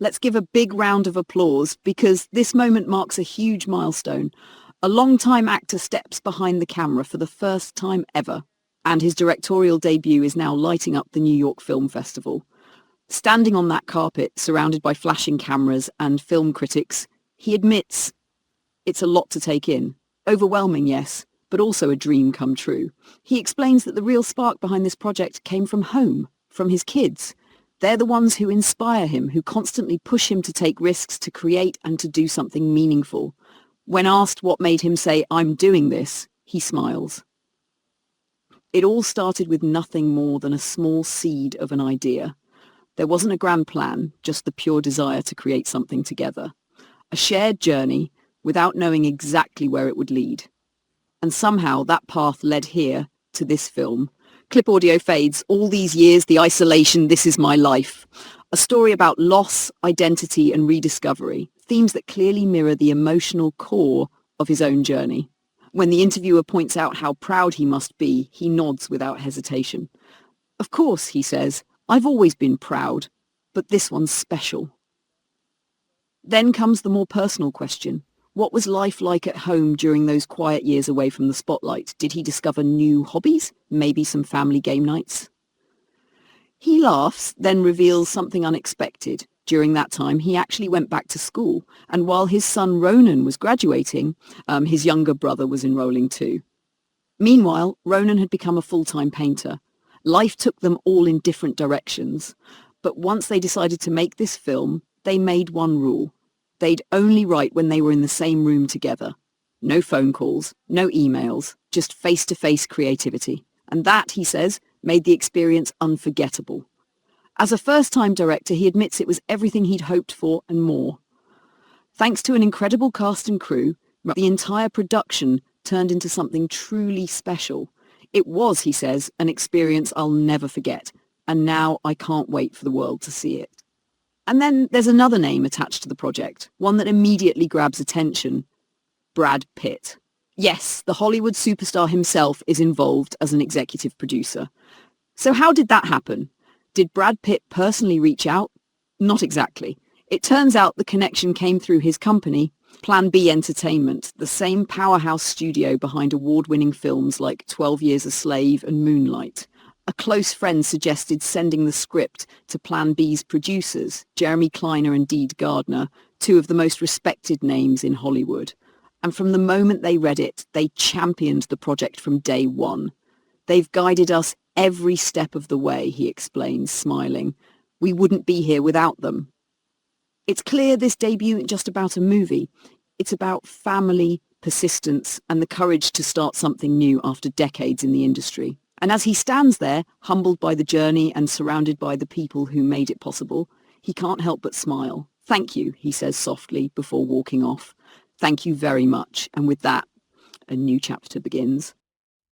Let's give a big round of applause because this moment marks a huge milestone. A long-time actor steps behind the camera for the first time ever, and his directorial debut is now lighting up the New York Film Festival. Standing on that carpet, surrounded by flashing cameras and film critics, he admits it's a lot to take in. Overwhelming, yes, but also a dream come true. He explains that the real spark behind this project came from home, from his kids. They're the ones who inspire him, who constantly push him to take risks, to create and to do something meaningful. When asked what made him say, "I'm doing this," he smiles. It all started with nothing more than a small seed of an idea. There wasn't a grand plan, just the pure desire to create something together. A shared journey without knowing exactly where it would lead. And somehow that path led here to this film. Clip audio fades. All these years, the isolation, this is my life. A story about loss, identity and rediscovery. Themes that clearly mirror the emotional core of his own journey. When the interviewer points out how proud he must be, he nods without hesitation. Of course, he says, I've always been proud, but this one's special. Then comes the more personal question. What was life like at home during those quiet years away from the spotlight? Did he discover new hobbies? Maybe some family game nights? He laughs, then reveals something unexpected. During that time, he actually went back to school, and while his son Ronan was graduating, his younger brother was enrolling too. Meanwhile, Ronan had become a full-time painter. Life took them all in different directions, but once they decided to make this film, they made one rule. They'd only write when they were in the same room together. No phone calls, no emails, just face-to-face creativity. And that, he says, made the experience unforgettable. As a first-time director, he admits it was everything he'd hoped for and more. Thanks to an incredible cast and crew, the entire production turned into something truly special. It was, he says, an experience I'll never forget, and now I can't wait for the world to see it. And then there's another name attached to the project, one that immediately grabs attention. Brad Pitt. Yes, the Hollywood superstar himself is involved as an executive producer. So how did that happen? Did Brad Pitt personally reach out? Not exactly. It turns out the connection came through his company, Plan B Entertainment, the same powerhouse studio behind award-winning films like 12 Years a Slave and Moonlight. A close friend suggested sending the script to Plan B's producers, Jeremy Kleiner and Deed Gardner, two of the most respected names in Hollywood. And from the moment they read it, they championed the project from day one. They've guided us every step of the way, he explains, smiling. We wouldn't be here without them. It's clear this debut isn't just about a movie. It's about family, persistence, and the courage to start something new after decades in the industry. And as he stands there, humbled by the journey and surrounded by the people who made it possible, he can't help but smile. Thank you, he says softly before walking off. Thank you very much. And with that, a new chapter begins.